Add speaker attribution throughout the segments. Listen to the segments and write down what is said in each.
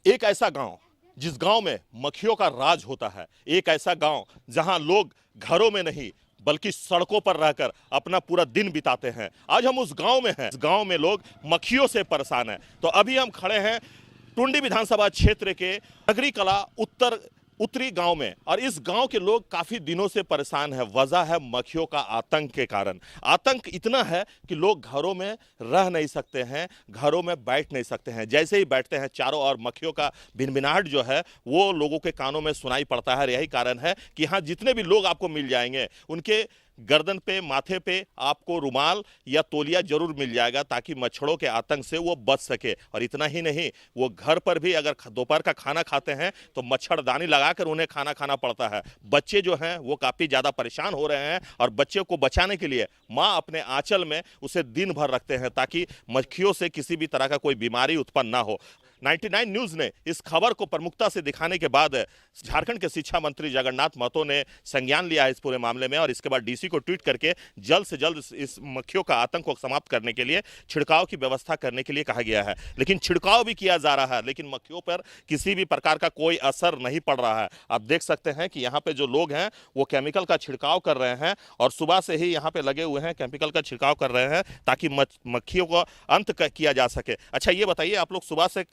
Speaker 1: एक ऐसा गांव जिस गांव में मक्खियों का राज होता है, एक ऐसा गांव जहां लोग घरों में नहीं बल्कि सड़कों पर रहकर अपना पूरा दिन बिताते हैं। आज हम उस गांव में हैं। इस गांव में लोग मक्खियों से परेशान हैं। तो अभी हम खड़े हैं टुंडी विधानसभा क्षेत्र के नगरी कला उत्तरी गांव में, और इस गांव के लोग काफी दिनों से परेशान हैं। वजह है मक्खियों का आतंक के कारण। आतंक इतना है कि लोग घरों में रह नहीं सकते हैं, घरों में बैठ नहीं सकते हैं। जैसे ही बैठते हैं चारों ओर मक्खियों का भिनभिनाहट जो है वो लोगों के कानों में सुनाई पड़ता है। यही कारण है कि यहाँ जितने भी लोग आपको मिल जाएंगे उनके गर्दन पे, माथे पे आपको रुमाल या तौलिया जरूर मिल जाएगा, ताकि मच्छरों के आतंक से वो बच सके। और इतना ही नहीं, वो घर पर भी अगर दोपहर का खाना खाते हैं तो मच्छरदानी लगाकर उन्हें खाना खाना पड़ता है। बच्चे जो हैं वो काफ़ी ज़्यादा परेशान हो रहे हैं, और बच्चे को बचाने के लिए माँ अपने आंचल में उसे दिन भर रखते हैं ताकि मक्खियों से किसी भी तरह का कोई बीमारी उत्पन्न ना हो। 99 न्यूज़ ने इस खबर को प्रमुखता से दिखाने के बाद झारखंड के शिक्षा मंत्री जगन्नाथ महतो ने संज्ञान लिया है इस पूरे मामले में, और इसके बाद डीसी को ट्वीट करके जल्द से जल्द इस मक्खियों का आतंक को समाप्त करने के लिए छिड़काव की व्यवस्था करने के लिए कहा गया है। लेकिन छिड़काव भी किया जा रहा है, लेकिन मक्खियों पर किसी भी प्रकार का कोई असर नहीं पड़ रहा है। आप देख सकते हैं कि यहाँ पे जो लोग हैं वो केमिकल का छिड़काव कर रहे हैं, और सुबह से ही यहाँ पे लगे हुए हैं, केमिकल का छिड़काव कर रहे हैं ताकि मक्खियों का अंत किया जा सके। अच्छा, ये बताइए, आप लोग सुबह से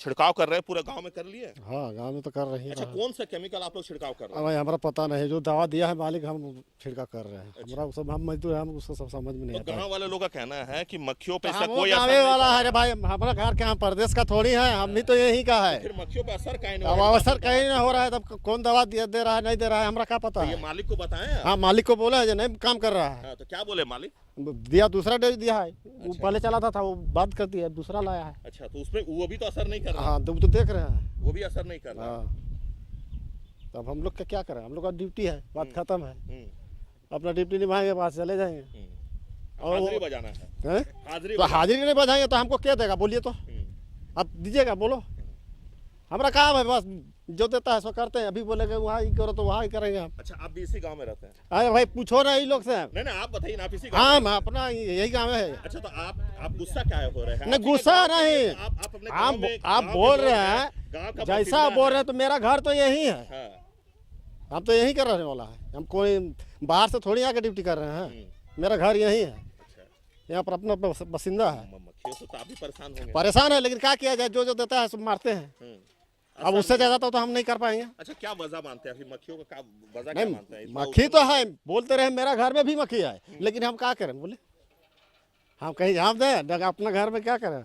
Speaker 1: छिड़काव कर रहे हैं, पूरे गांव में कर लिए?
Speaker 2: हाँ, गांव में तो कर रही है।
Speaker 1: अच्छा, कौन सा केमिकल आप लोग छिड़काव कर रहे हैं?
Speaker 2: भाई हमारा पता नहीं, जो दवा दिया है मालिक हम छिड़काव कर रहे हैं। अच्छा। हमारा सब हम मजदूर हैं, हम उसको सब समझ में नहीं आता।
Speaker 1: गांव वाले लोग का कहना है कि मक्खियों पे
Speaker 2: तो
Speaker 1: कोई असर
Speaker 2: नहीं वाला है रे भाई, हमारा घर के हम प्रदेश का थोड़ी है, हम भी तो यही का है।
Speaker 1: फिर मक्खियों पे असर कहीं नहीं
Speaker 2: अब असर कहीं नहीं हो रहा है, तब कौन दवा दे रहा है नहीं दे रहा है, हमारा क्या पता है।
Speaker 1: ये मालिक को बताएं?
Speaker 2: हाँ, मालिक को बोला है जो नहीं काम कर रहा है।
Speaker 1: तो क्या बोले मालिक?
Speaker 2: दिया, दूसरा डोज दिया है। वो पहले चला था वो बंद कर दिया, दूसरा लाया है।
Speaker 1: अच्छा, तो उसमें वो भी तो असर नहीं कर रहा?
Speaker 2: हाँ, तो देख रहे हैं,
Speaker 1: वो भी असर नहीं कर रहा।
Speaker 2: तब हम लोग का क्या करें, हम लोग का ड्यूटी है, बात खत्म है। अपना ड्यूटी निभाएंगे, पास चले जाएंगे।
Speaker 1: और हाजिरी बजाना है।
Speaker 2: तो हाजिरी नहीं बजाएंगे तो हमको क्या देगा, बोलिए तो आप दीजिएगा, बोलो। हमारा काम है, बस जो देता है सो करते हैं। अभी बोलेंगे वहाँ ही करो तो वहाँ ही करेंगे हम।
Speaker 1: अच्छा, आप भी इसी गांव में रहते हैं?
Speaker 2: अरे भाई पूछो ना इन लोग से।
Speaker 1: नहीं, आप बताइए ना, आप इसी गांव?
Speaker 2: हाँ, मैं अपना यही गाँव है।
Speaker 1: अच्छा, तो आप गुस्सा क्या हो रहे हैं?
Speaker 2: नहीं, गुस्सा नहीं, आप बोल रहे हैं जैसा बोल रहे हैं, तो मेरा घर तो यही है। हम तो यही कर रहने वाला है, हम कोई बाहर से थोड़ी आके ड्यूटी कर रहे हैं। मेरा घर यही है, यहाँ पर अपना बसिंदा है। परेशान है, लेकिन क्या किया जाए, जो देता है सब मारते हैं। अब उससे ज्यादा तो हम नहीं कर पाएंगे।
Speaker 1: अच्छा, क्या वजह मानते हैं मक्खियों का? वजह
Speaker 2: क्या
Speaker 1: मानते हैं?
Speaker 2: मक्खी तो है, बोलते रहे मेरा घर में भी मक्खी है, लेकिन हम क्या करें, बोले हम कहीं जाम दें अपना घर में, क्या करें।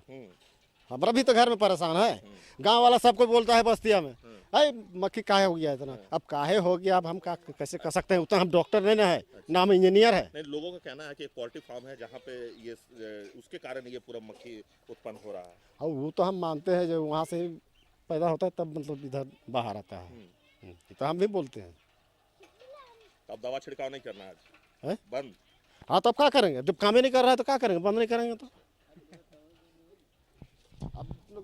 Speaker 2: हमारा भी तो घर में परेशान है। गांव वाला सबको बोलता है बस्तिया में, अरे मक्खी काहे हो गया इतना। अब काहे हो गया, अब हम कैसे कर सकते हैं, उतना हम डॉक्टर नहीं ना है, ना हम इंजीनियर है।
Speaker 1: नहीं, लोगों का कहना है कि पोल्ट्री फार्म है जहाँ पे ये उसके कारण ये पूरा मक्खी उत्पन्न हो रहा है।
Speaker 2: और वो तो हम मानते हैं, जो वहाँ से पैदा होता है तब मतलब इधर बाहर आता है, तो हम भी बोलते हैं।
Speaker 1: अब दवा छिड़काव नहीं करना है, बंद।
Speaker 2: हाँ, तब क्या करेंगे, जब काम ही नहीं कर रहा है तो क्या करेंगे, बंद नहीं करेंगे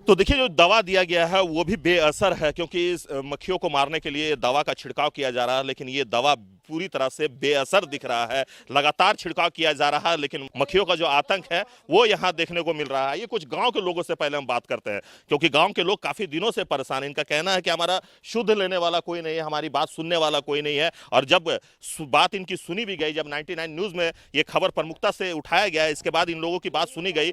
Speaker 1: तो देखिए, जो दवा दिया गया है वो भी बेअसर है, क्योंकि इस मक्खियों को मारने के लिए दवा का छिड़काव किया जा रहा है, लेकिन ये दवा पूरी तरह से बेअसर दिख रहा है। लगातार छिड़काव किया जा रहा है, लेकिन मक्खियों का जो आतंक है वो यहाँ देखने को मिल रहा है। ये कुछ गांव के लोगों से पहले हम बात करते हैं, क्योंकि गांव के लोग काफी दिनों से परेशान हैं। इनका कहना है कि हमारा शुद्ध लेने वाला कोई नहीं है, हमारी बात सुनने वाला कोई नहीं है। और जब बात इनकी सुनी भी गई, जब 99 न्यूज़ में ये खबर प्रमुखता से उठाया गया, इसके बाद इन लोगों की बात सुनी गई।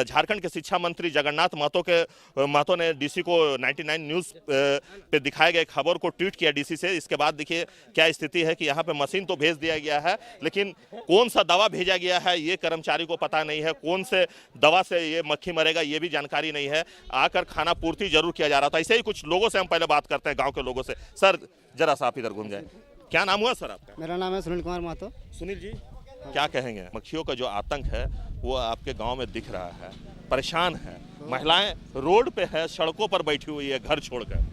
Speaker 1: झारखंड के शिक्षा मंत्री जगन्नाथ महतो ने डीसी को 99 न्यूज़ पे दिखाए गए खबर को ट्वीट किया डीसी से। इसके बाद देखिए क्या स्थिति है कि यहाँ पे मशीन तो भेज दिया गया है, लेकिन कौन सा दवा भेजा गया है ये कर्मचारी को पता नहीं है। कौन से दवा से ये मक्खी मरेगा ये भी जानकारी नहीं है। आकर खाना पूर्ति जरूर किया जा रहा था। ऐसे ही कुछ लोगों से हम पहले बात करते हैं, गाँव के लोगों से। सर, जरा सा आप इधर घूम जाए। क्या नाम हुआ सर आपका?
Speaker 3: मेरा नाम है सुनील कुमार महतो।
Speaker 1: सुनील जी, क्या कहेंगे? मक्खियों का जो आतंक है वो आपके गाँव में दिख रहा है, परेशान है, महिलाएं रोड पे है, सड़कों पर बैठी हुई है घर छोड़कर।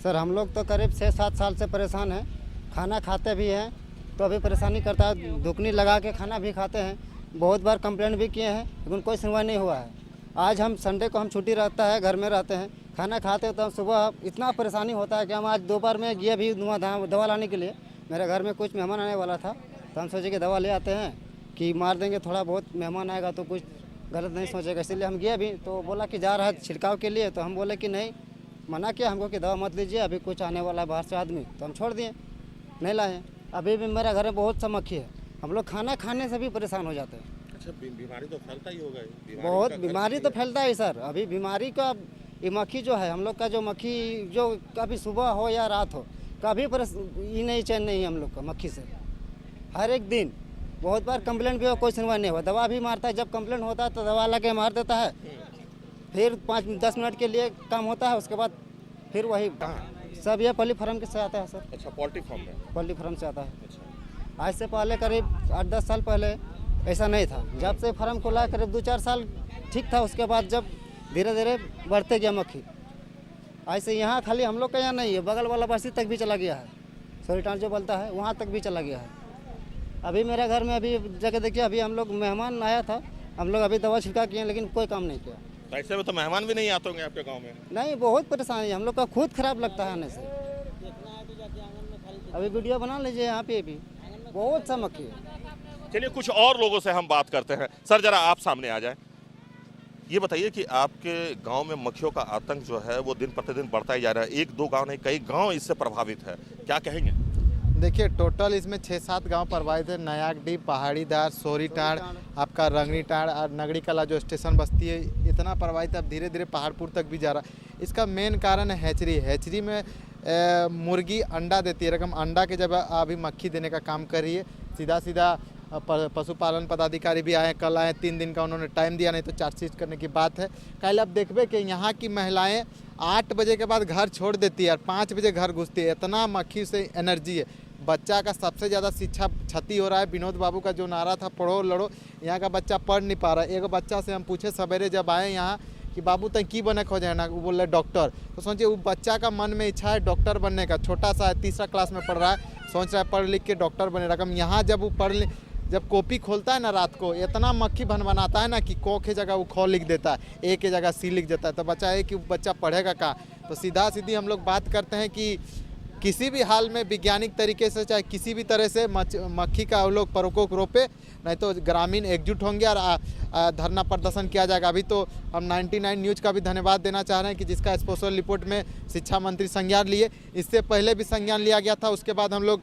Speaker 3: सर, हम लोग तो करीब 6-7 साल से परेशान हैं। खाना खाते भी हैं तो अभी परेशानी करता है, दुकनी लगा के खाना भी खाते हैं। बहुत बार कंप्लेंट भी किए हैं, लेकिन कोई सुनवाई नहीं हुआ है। आज हम संडे को हम छुट्टी रहता है, घर में रहते हैं, खाना खाते हैं तो सुबह इतना परेशानी होता है कि हम आज दोपहर में गए भी दवा लाने के लिए। मेरे घर में कुछ मेहमान आने वाला था, तो हम सोचे कि दवा ले आते हैं कि मार देंगे, थोड़ा बहुत मेहमान आएगा तो कुछ गलत नहीं सोचेगा, इसलिए हम गए भी तो बोला कि जा रहा है छिड़काव के लिए, तो हम बोले कि नहीं, मना किया हमको कि दवा मत लीजिए, अभी कुछ आने वाला है बाहर से आदमी, तो हम छोड़ दिए, नहीं लाए। अभी भी मेरे घर में बहुत सा मक्खी है, हम लोग खाना खाने से भी परेशान हो जाते हैं।
Speaker 1: अच्छा, बीमारी तो फैलता ही होगा,
Speaker 3: बहुत बीमारी तो फैलता है सर। अभी बीमारी का ये मक्खी जो है, हम लोग का जो मक्खी जो कभी सुबह हो या रात हो, कभी ये नहीं चैन नहीं है हम लोग का मक्खी से। हर एक दिन बहुत बार कंप्लेंट भी हो, कोई सुनवाई नहीं हुआ, दवा भी मारता है, जब कंप्लेंट होता है तो दवा लगे मार देता है, फिर 5-10 मिनट के लिए काम होता है, उसके बाद फिर वही सब ये पोल्ट्री फार्म के से आता है सर।
Speaker 1: अच्छा, पोल्ट्री फार्म में?
Speaker 3: पोल्ट्री फार्म से आता है।
Speaker 1: अच्छा।
Speaker 3: आज से पहले करीब 8-10 साल पहले ऐसा नहीं था, जब से फार्म खुला करीब 2-4 साल ठीक था, उसके बाद जब धीरे धीरे बढ़ते गया मक्खी, ऐसे यहाँ खाली हम लोग का यहाँ नहीं है, बगल वाला बस्ती तक भी चला गया है, सोरीटान जो बोलता है वहाँ तक भी चला गया है। अभी मेरे घर में अभी जगह देखिए, अभी हम लोग मेहमान आया था, हम लोग अभी दवा छिड़का किए लेकिन कोई काम नहीं किया।
Speaker 1: तो ऐसे में तो मेहमान भी नहीं आते होंगे आपके गांव में?
Speaker 3: नहीं, बहुत परेशानी है, हम लोग का खुद खराब लगता है आने से। अभी वीडियो बना लीजिए, यहाँ पे भी बहुत सा मक्खी है।
Speaker 1: चलिए कुछ और लोगों से हम बात करते हैं। सर जरा आप सामने आ जाए, ये बताइए कि आपके गांव में मक्खियों का आतंक जो है वो दिन प्रतिदिन बढ़ता ही जा रहा है, 1-2 गांव नहीं कई गांव इससे प्रभावित है, क्या कहेंगे?
Speaker 4: देखिए टोटल इसमें 6-7 गांव प्रभावित है। नयागडी, पहाड़ीदार, सोरीटाड़, आपका रंगनीटाड़ और नगड़ी कला जो स्टेशन बस्ती है, इतना प्रभावित है, अब धीरे धीरे पहाड़पुर तक भी जा रहा है। इसका मेन कारण है हैचरी। हैचरी में मुर्गी अंडा देती है, रकम अंडा के जब अभी मक्खी देने का काम कर रही है। सीधा पशुपालन पदाधिकारी भी आए, कल आए, 3 दिन का उन्होंने टाइम दिया, नहीं तो चार्जशीट करने की बात है। कल अब देखबे कि यहाँ की महिलाएं 8 बजे के बाद घर छोड़ देती है और 5 बजे घर घुसती है, इतना मक्खी से एनर्जी है। बच्चा का सबसे ज़्यादा शिक्षा क्षति हो रहा है। विनोद बाबू का जो नारा था पढ़ो लड़ो, यहाँ का बच्चा पढ़ नहीं पा रहा है। एक बच्चा से हम पूछे सवेरे जब आए यहाँ कि बाबू तक की बने खोजे ना, वो बोल रहे डॉक्टर। तो सोचिए वो बच्चा का मन में इच्छा है डॉक्टर बनने का, छोटा सा है, 3रा क्लास में पढ़ रहा है, सोच रहा है पढ़ लिख के डॉक्टर बने। रकम यहाँ जब वो जब कॉपी खोलता है ना रात को, इतना मक्खी बनाता है ना कि क के जगह वो ख लिख देता है, ए के जगह सी लिख देता है। तो बच्चा है कि बच्चा पढ़ेगा कहाँ? तो सीधा सीधी हम लोग बात करते हैं कि किसी भी हाल में वैज्ञानिक तरीके से चाहे किसी भी तरह से मक्खी का लोग प्रकोप रोपे, नहीं तो ग्रामीण एकजुट होंगे और धरना प्रदर्शन किया जाएगा। अभी तो हम 99 न्यूज़ का भी धन्यवाद देना चाह रहे हैं कि जिसका स्पेशल रिपोर्ट में शिक्षा मंत्री संज्ञान लिए, इससे पहले भी संज्ञान लिया गया था। उसके बाद हम लोग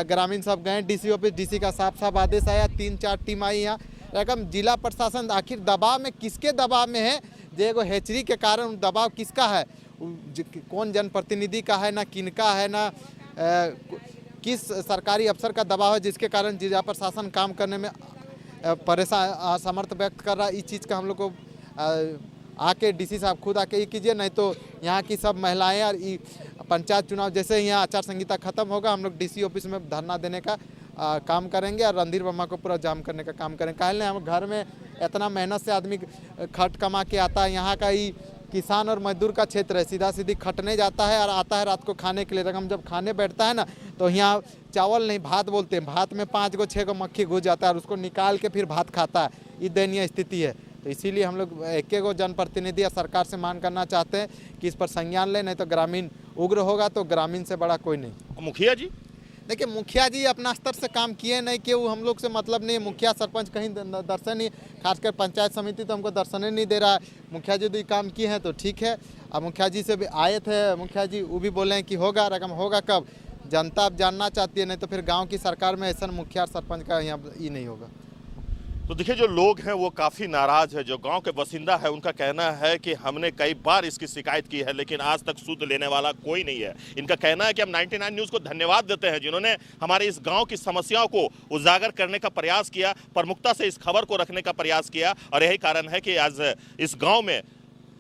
Speaker 4: ग्रामीण सब गए डीसी ऑफिस, डीसी का साफ आदेश आया, 3-4 टीम आई यहाँ। रकम जिला प्रशासन आखिर दबाव में किसके दबाव में है? जो हैचरी के कारण दबाव किसका है? कौन जनप्रतिनिधि का है, ना किनका है, ना किस सरकारी अफसर का दबाव है जिसके कारण जिला प्रशासन काम करने में परेशान असमर्थ व्यक्त कर रहा है। इस चीज़ का हम लोग को आके डीसी साहब खुद आके ये कीजिए, नहीं तो यहाँ की सब महिलाएं और पंचायत चुनाव जैसे यहाँ आचार संहिता खत्म होगा, हम लोग डीसी ऑफिस में धरना देने का काम करेंगे और रणधीर वर्मा को पूरा जाम करने का काम करेंगे। कहले हम घर में इतना मेहनत से आदमी खट कमा के आता है, यहाँ का ही किसान और मजदूर का क्षेत्र है, सीधा सीधी खटने जाता है और आता है रात को खाने के लिए। रकम जब खाने बैठता है ना तो यहाँ चावल नहीं भात बोलते हैं, भात में 5-6 मक्खी घुस जाता है और उसको निकाल के फिर भात खाता है। ये दयनीय स्थिति है। तो इसीलिए हम लोग एक जनप्रतिनिधि या सरकार से मांग करना चाहते हैं कि इस पर संज्ञान लें, नहीं तो ग्रामीण उग्र होगा, तो ग्रामीण से बड़ा कोई नहीं।
Speaker 1: मुखिया जी,
Speaker 4: देखिए मुखिया जी अपना स्तर से काम किए नहीं कि वो हम लोग से मतलब नहीं। मुखिया सरपंच कहीं दर्शन नहीं, खासकर पंचायत समिति तो हमको दर्शन नहीं दे रहा है। मुखिया जी तो काम किए हैं तो ठीक है। अब मुखिया जी से भी आए थे, मुखिया जी वो भी बोले हैं कि होगा, रकम होगा कब? जनता अब जानना चाहती है, नहीं तो फिर गांव की सरकार में ऐसा मुखिया सरपंच का यहाँ ये नहीं होगा।
Speaker 1: तो देखिए जो लोग हैं वो काफ़ी नाराज़ है। जो गांव के बासिंदा है उनका कहना है कि हमने कई बार इसकी शिकायत की है लेकिन आज तक सुध लेने वाला कोई नहीं है। इनका कहना है कि हम 99 न्यूज़ को धन्यवाद देते हैं जिन्होंने हमारे इस गांव की समस्याओं को उजागर करने का प्रयास किया, प्रमुखता से इस खबर को रखने का प्रयास किया। और यही कारण है कि आज इस गाँव में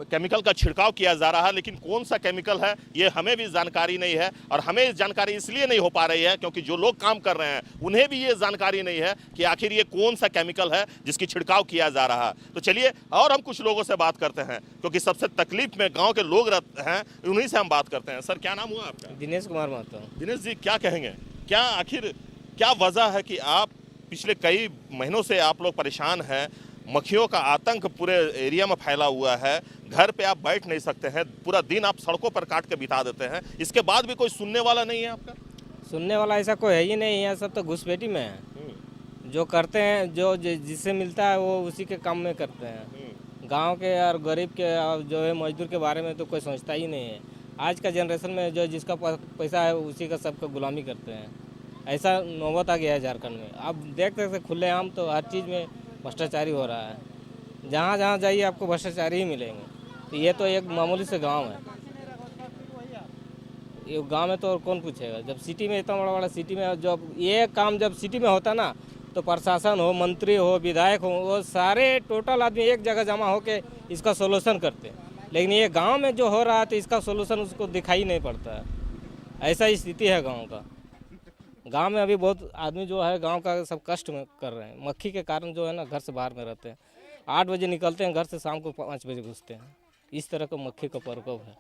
Speaker 1: केमिकल का छिड़काव किया जा रहा है, लेकिन कौन सा केमिकल है ये हमें भी जानकारी नहीं है। और हमें जानकारी इसलिए नहीं हो पा रही है क्योंकि जो लोग काम कर रहे हैं उन्हें भी ये जानकारी नहीं है कि आखिर ये कौन सा केमिकल है जिसकी छिड़काव किया जा रहा है। तो चलिए और हम कुछ लोगों से बात करते हैं क्योंकि सबसे तकलीफ में गाँव के लोग रहते हैं, उन्हीं से हम बात करते हैं। सर क्या नाम हुआ आपका?
Speaker 5: दिनेश कुमार महतो।
Speaker 1: दिनेश जी क्या कहेंगे, क्या आखिर क्या वजह है कि आप पिछले कई महीनों से आप लोग परेशान हैं? मक्खियों का आतंक पूरे एरिया में फैला हुआ है, घर पे आप बैठ नहीं सकते हैं, पूरा दिन आप सड़कों पर काट के बिता देते हैं, इसके बाद भी कोई सुनने वाला नहीं है आपका?
Speaker 5: सुनने वाला ऐसा कोई है ही नहीं, यहाँ सब तो घुसपैठी में है। जो करते हैं जो जिससे मिलता है वो उसी के काम में करते हैं। गांव के और गरीब के और जो है मजदूर के बारे में तो कोई सोचता ही नहीं है। आज का जनरेशन में जो जिसका पैसा है उसी का सबका गुलामी करते हैं। ऐसा नौबत आ गया है झारखंड में। अब देख सकते खुलेआम तो हर चीज़ में भ्रष्टाचारी हो रहा है। जहाँ जहाँ जाइए आपको भ्रष्टाचारी ही मिलेंगे। तो ये तो एक मामूली से गांव है। ये गांव में तो और कौन पूछेगा। जब सिटी में इतना बड़ा बड़ा सिटी में जब ये काम जब सिटी में होता ना तो प्रशासन हो, मंत्री हो, विधायक हो, वो सारे टोटल आदमी एक जगह जमा होके इसका सोल्यूशन करते हैं। लेकिन ये गांव में जो हो रहा है तो इसका सोल्यूशन उसको दिखाई नहीं पड़ता है। ऐसा स्थिति है गांव का। गांव में अभी बहुत आदमी जो है गांव का सब कष्ट में कर रहे हैं। मक्खी के कारण जो है ना घर से बाहर में रहते हैं। 8 बजे निकलते हैं घर से, शाम को 5 बजे घुसते हैं। इस तरह का मक्खी का प्रकोप है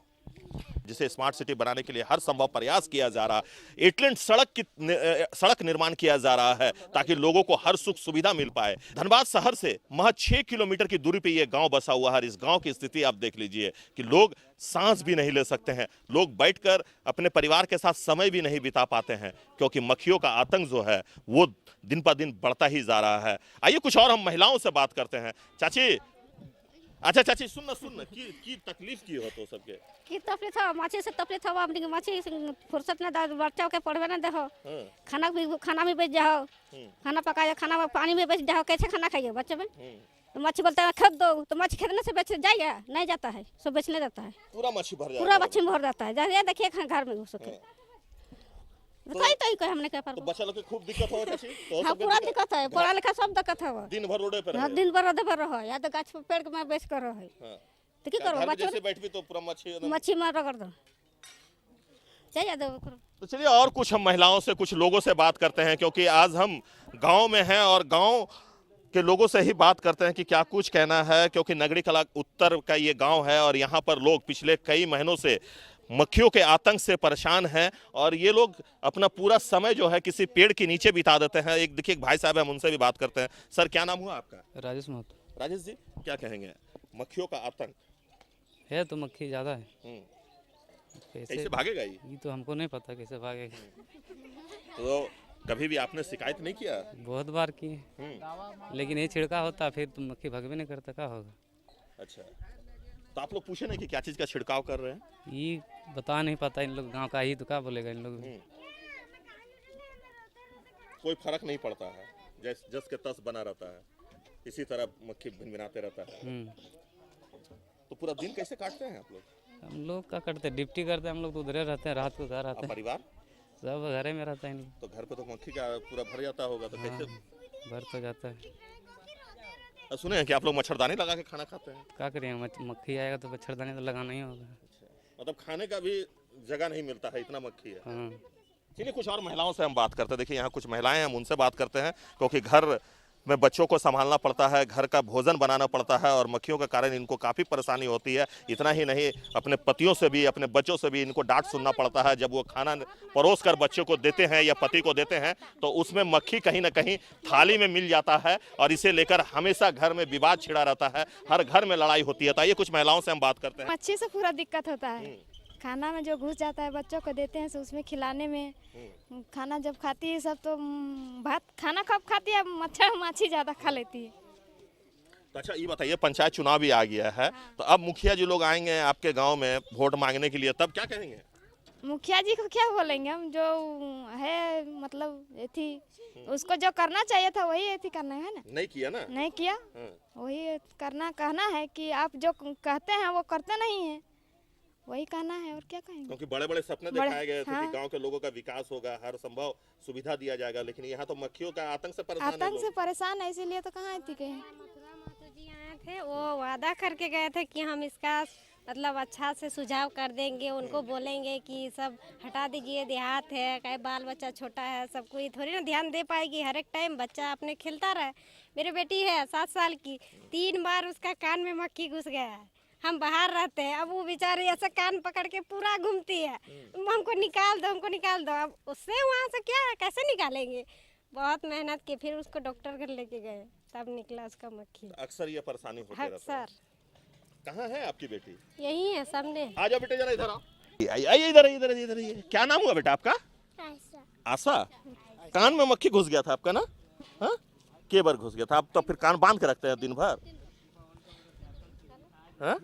Speaker 1: जिसे स्मार्ट सिटी बनाने के लिए हर संभव प्रयास किया जा रहा है। एटलैंड सड़क निर्माण किया जा रहा है ताकि लोगों को हर सुख सुविधा मिल पाए। धनबाद शहर से महज 6 किलोमीटर की दूरी पे ये गांव बसा हुआ है। इस गांव की स्थिति आप देख लीजिए कि लोग सांस भी नहीं ले सकते हैं। लोग बैठकर अपने परिवार के साथ समय भी नहीं बिता पाते हैं क्योंकि मक्खियों का आतंक जो है वो दिन पर दिन बढ़ता ही जा रहा है। आइए कुछ और हम महिलाओं से बात करते हैं। चाची, अच्छा चाची सुनना की तकलीफ की हो तो सबके
Speaker 6: की तकलीफ हो माछी से तकलीफ हो। अपनी माछी फुर्सत ने बच्चा के पढ़वे ना दे हो। खाना भी बेच जाओ, खाना पकाया, खाना पानी में बेच जाओ। कैसे खाना खाइए बच्चे में? तो मच्छी बोलता है खरीद दो, तो मच्छी खरीदने से बेच जाएगा? नहीं जाता है, सब बेचने जाता है।
Speaker 1: पूरा मच्छी
Speaker 6: भर जाता है। देखिए घर में घुस के तो हमने क्या पर
Speaker 1: तो बच्चा लोग के खूब दिक्कत हो चाची। तो
Speaker 6: हाँ पूरा दिक्कत है। पढ़ा लिखा सब दिक्कत है।
Speaker 1: दिन भर रोडे पर
Speaker 6: हाँ दिन भर रोडे पर रहो या तो गाछ पेड़ के में बेच कर रहो है। तो की करो बच्चे
Speaker 1: जैसे बैठ भी तो पूरा
Speaker 6: मच्छी मार रगड़ दो चाहिए दो।
Speaker 1: तो चलिए और कुछ हम महिलाओं से कुछ लोगों से बात करते हैं क्योंकि आज हम गांव में हैं और गांव के लोगों से ही बात करते हैं कि क्या कुछ कहना है। क्योंकि नगरी कला उत्तर का ये गांव है और यहाँ पर लोग पिछले कई महीनों से मक्खियों के आतंक से परेशान हैं और ये लोग अपना पूरा समय जो है किसी पेड़ के नीचे बिता देते हैं। एक देखिए एक भाई साहब है, हम उनसे भी बात करते हैं। सर क्या नाम हुआ आपका?
Speaker 7: राजेश महतो।
Speaker 1: राजेश जी क्या कहेंगे? मक्खियों का आतंक
Speaker 7: है तो मक्खी ज़्यादा है।
Speaker 1: कैसे भागेगा ये
Speaker 7: तो हमको नहीं पता कैसे भागेगा।
Speaker 1: तो कभी भी आपने शिकायत नहीं किया?
Speaker 7: बहुत बार किए लेकिन ये छिड़का होता फिर तो मक्खी भागवे नहीं करता, क्या होगा।
Speaker 1: अच्छा तो आप लोग पूछे नहीं कि क्या चीज़ का छिड़काव कर रहे हैं?
Speaker 7: ये बता नहीं पाता इन लोग, गांव का ही तो क्या बोलेगा इन लोग।
Speaker 1: कोई फर्क नहीं पड़ता है, जस के तस बना रहता है, इसी तरह मक्खी भिनभिनाते रहता है। तो पूरा दिन कैसे काटते हैं आप लोग?
Speaker 7: हम लोग क्या करते हैं, ड्यूटी करते हैं हम लोग तो उधर रहते हैं, रात को घर आते हैं।
Speaker 1: परिवार
Speaker 7: सब घरे में रहता है।
Speaker 1: तो घर पे तो मक्खी का पूरा भर जाता होगा, तो कैसे?
Speaker 7: भर तो जाता है।
Speaker 1: सुने हैं कि आप लोग मच्छरदानी लगा के खाना खाते हैं?
Speaker 7: क्या करेंगे, मक्खी आएगा तो मच्छरदानी तो लगाना ही होगा।
Speaker 1: मतलब खाने का भी जगह नहीं मिलता है, इतना मक्खी है।
Speaker 7: हाँ।
Speaker 1: चलिए कुछ और महिलाओं से हम बात करते हैं। देखिए यहाँ कुछ महिलाएं हैं, हम उनसे बात करते हैं क्योंकि घर में बच्चों को संभालना पड़ता है, घर का भोजन बनाना पड़ता है और मक्खियों के कारण इनको काफ़ी परेशानी होती है। इतना ही नहीं, अपने पतियों से भी, अपने बच्चों से भी इनको डांट सुनना पड़ता है। जब वो खाना परोस कर बच्चों को देते हैं या पति को देते हैं तो उसमें मक्खी कहीं ना कहीं थाली में मिल जाता है और इसे लेकर हमेशा घर में विवाद छिड़ा रहता है, हर घर में लड़ाई होती है। तो आइए कुछ महिलाओं से हम बात करते हैं।
Speaker 8: मच्छी से पूरा दिक्कत होता है। खाना में जो घुस जाता है बच्चों को देते हैं, तो उसमें खिलाने में खाना जब खाती है सब तो भात खाना कब खाती है, मच्छर माछी ज़्यादा खा लेती है।
Speaker 1: तो अच्छा ये बताइए, पंचायत चुनाव भी आ गया है तो अब मुखिया जी लोग आएंगे आपके गांव में वोट मांगने के लिए, तब क्या कहेंगे?
Speaker 8: मुखिया जी को क्या बोलेंगे हम, जो है मतलब थी उसको जो करना चाहिए था वही थी करना है ना।
Speaker 1: नहीं किया ना?
Speaker 8: नहीं किया। वही करना कहना है कि आप जो कहते हैं वो करते नहीं है, वही कहना है और क्या कहेंगे।
Speaker 1: क्योंकि बड़े बड़े सपने दिखाए गए थे कि गांव के लोगों का विकास होगा, हर संभव सुविधा दिया जाएगा, लेकिन यहाँ तो मक्खियों का आतंक से
Speaker 8: परेशान है, इसीलिए तो कहाँ थी कहीं।
Speaker 9: जी आए थे, वो वादा करके गए थे कि हम इसका मतलब अच्छा से सुझाव कर देंगे, उनको बोलेंगे कि सब हटा दीजिए, देहात है, कहीं बाल बच्चा छोटा है, सबको ये थोड़ी ना ध्यान दे पाएगी। हर एक टाइम बच्चा अपने खेलता रहे। मेरी बेटी है 7 साल की, 3 बार उसका कान में मक्खी घुस गया है। हम बाहर रहते हैं, अब वो बेचारी ऐसे कान पकड़ के पूरा घूमती है, हमको निकाल दो, हमको निकाल दो। अब उससे वहाँ से क्या कैसे निकालेंगे? बहुत मेहनत की, फिर उसको डॉक्टर घर लेके गए, तब निकला उसका मक्खी।
Speaker 1: अक्सर ये परेशानी होती है।
Speaker 9: अक्सर।
Speaker 1: कहाँ है आपकी बेटी?
Speaker 9: यही है सामने।
Speaker 1: आ जाओ बेटे, जरा इधर आओ। आइए इधर इधर इधर। क्या नाम हुआ बेटा आपका? आशा। कान में मक्खी घुस गया था आपका ना? हाँ के बार घुस गया था? आप तो फिर कान बांध के रखते हैं दिन भर? हाँ?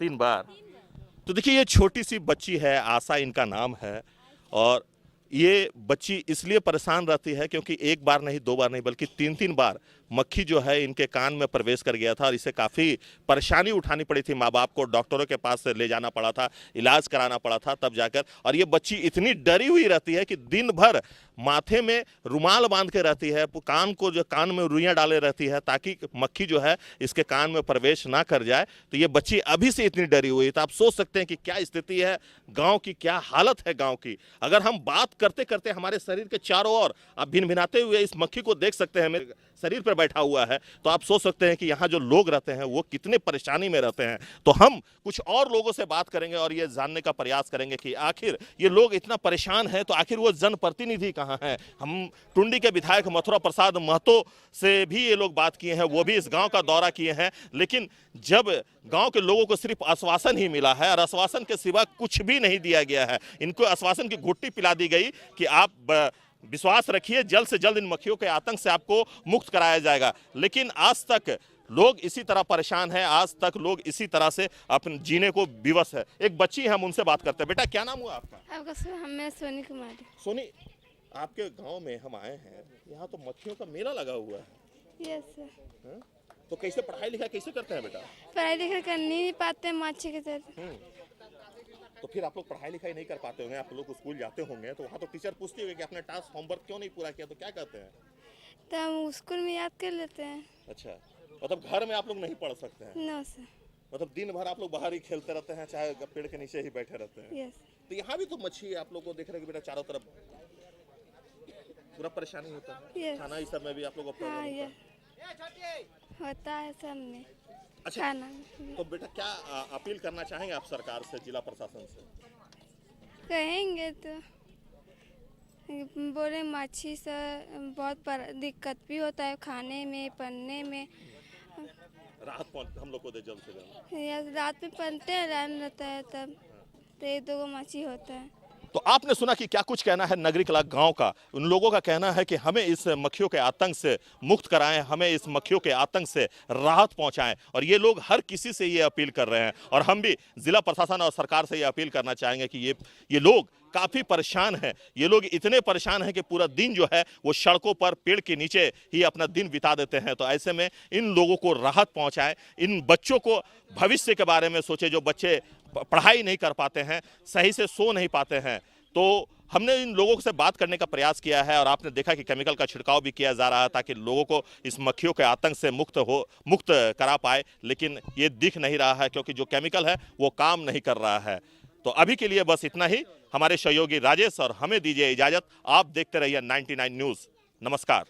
Speaker 1: 3 बार। तो देखिए ये छोटी सी बच्ची है, आशा इनका नाम है, और ये बच्ची इसलिए परेशान रहती है क्योंकि एक बार नहीं, 2 बार नहीं, बल्कि 3-3 बार मक्खी जो है इनके कान में प्रवेश कर गया था और इसे काफ़ी परेशानी उठानी पड़ी थी। माँ बाप को डॉक्टरों के पास से ले जाना पड़ा था, इलाज कराना पड़ा था तब जाकर। और ये बच्ची इतनी डरी हुई रहती है कि दिन भर माथे में रुमाल बांध के रहती है, कान में रुइयाँ डाले रहती है ताकि मक्खी जो है इसके कान में प्रवेश ना कर जाए। तो ये बच्ची अभी से इतनी डरी हुई है, तो आप सोच सकते हैं कि क्या स्थिति है गाँव की, क्या हालत है गाँव की। अगर हम बात करते करते हमारे शरीर के चारों ओर आप भिनभिनाते हुए इस मक्खी को देख सकते हैं, मेरे शरीर पर बैठा हुआ है, तो आप सोच सकते हैं कि यहाँ जो लोग रहते हैं वो कितने परेशानी में रहते हैं। तो हम कुछ और लोगों से बात करेंगे और ये जानने का प्रयास करेंगे कि आखिर ये लोग इतना परेशान हैं तो आखिर वो जनप्रतिनिधि कहाँ हैं। हम टुंडी के विधायक मथुरा प्रसाद महतो से भी ये लोग बात किए हैं, वो भी इस गाँव का दौरा किए हैं, लेकिन जब गांव के लोगों को सिर्फ आश्वासन ही मिला है और आश्वासन के सिवा कुछ भी नहीं दिया गया है। इनको आश्वासन की घुट्टी पिला दी गई कि आप विश्वास रखिए, जल्द से जल्द इन मक्खियों के आतंक से आपको मुक्त कराया जाएगा। लेकिन आज तक लोग इसी तरह परेशान हैं, आज तक लोग इसी तरह से अपने जीने को विवश है। एक बच्ची है, हम उनसे बात करते हैं। बेटा क्या नाम हुआ आपका?
Speaker 8: मैं सोनी कुमारी।
Speaker 1: सोनी, आपके गाँव में हम आए हैं, यहाँ तो मक्खियों का मेला लगा हुआ है।
Speaker 8: Yes sir.
Speaker 1: तो कैसे पढ़ाई लिखाई कैसे करते हैं बेटा?
Speaker 8: पढ़ाई लिखाई कर नहीं पाते मच्छी के साथ।
Speaker 1: तो फिर आप लोग पढ़ाई लिखाई नहीं कर पाते होंगे, आप लोग स्कूल जाते होंगे तो वहाँ तो टीचर पूछती होगी कि आपने टास्क होमवर्क क्यों नहीं पूरा किया, तो क्या कहते हैं?
Speaker 8: तो हम स्कूल में याद कर लेते हैं।
Speaker 1: अच्छा, मतलब घर में आप लोग नहीं पढ़ सकते हैं?
Speaker 8: No sir.
Speaker 1: मतलब दिन भर आप लोग बाहर ही खेलते रहते हैं, चाहे पेड़ के नीचे ही बैठे रहते हैं?
Speaker 8: यस।
Speaker 1: तो यहाँ भी तो मच्छी आप लोग को देख रहे हैं कि बेटा चारों तरफ पूरा परेशानी होता है। खाना इस सब में भी आप लोग को
Speaker 8: होता है सब में।
Speaker 1: अच्छा, तो बेटा क्या अपील करना चाहेंगे आप सरकार से, जिला प्रशासन से?
Speaker 8: कहेंगे तो बोले मच्छी से बहुत दिक्कत भी होता है, खाने में, पढ़ने में।
Speaker 1: राहत हम लोग को दे जल्द से जल्द।
Speaker 8: रात में पनते हैं, रहता है तब तो 1-2 मच्छी होता है।
Speaker 1: तो आपने सुना कि क्या कुछ कहना है नगरी कला गांव का। उन लोगों का कहना है कि हमें इस मक्खियों के आतंक से मुक्त कराएं, हमें इस मक्खियों के आतंक से राहत पहुंचाएं, और ये लोग हर किसी से ये अपील कर रहे हैं। और हम भी जिला प्रशासन और सरकार से ये अपील करना चाहेंगे कि ये लोग काफ़ी परेशान हैं। ये लोग इतने परेशान हैं कि पूरा दिन जो है वो सड़कों पर, पेड़ के नीचे ही अपना दिन बिता देते हैं। तो ऐसे में इन लोगों को राहत पहुंचाएं, इन बच्चों को भविष्य के बारे में सोचे, जो बच्चे पढ़ाई नहीं कर पाते हैं, सही से सो नहीं पाते हैं। तो हमने इन लोगों से बात करने का प्रयास किया है और आपने देखा कि केमिकल का छिड़काव भी किया जा रहा है ताकि लोगों को इस मक्खियों के आतंक से मुक्त करा पाए, लेकिन ये दिख नहीं रहा है क्योंकि जो केमिकल है वो काम नहीं कर रहा है। तो अभी के लिए बस इतना ही। हमारे सहयोगी राजेश और हमें दीजिए इजाजत। आप देखते रहिए 99 न्यूज़। नमस्कार।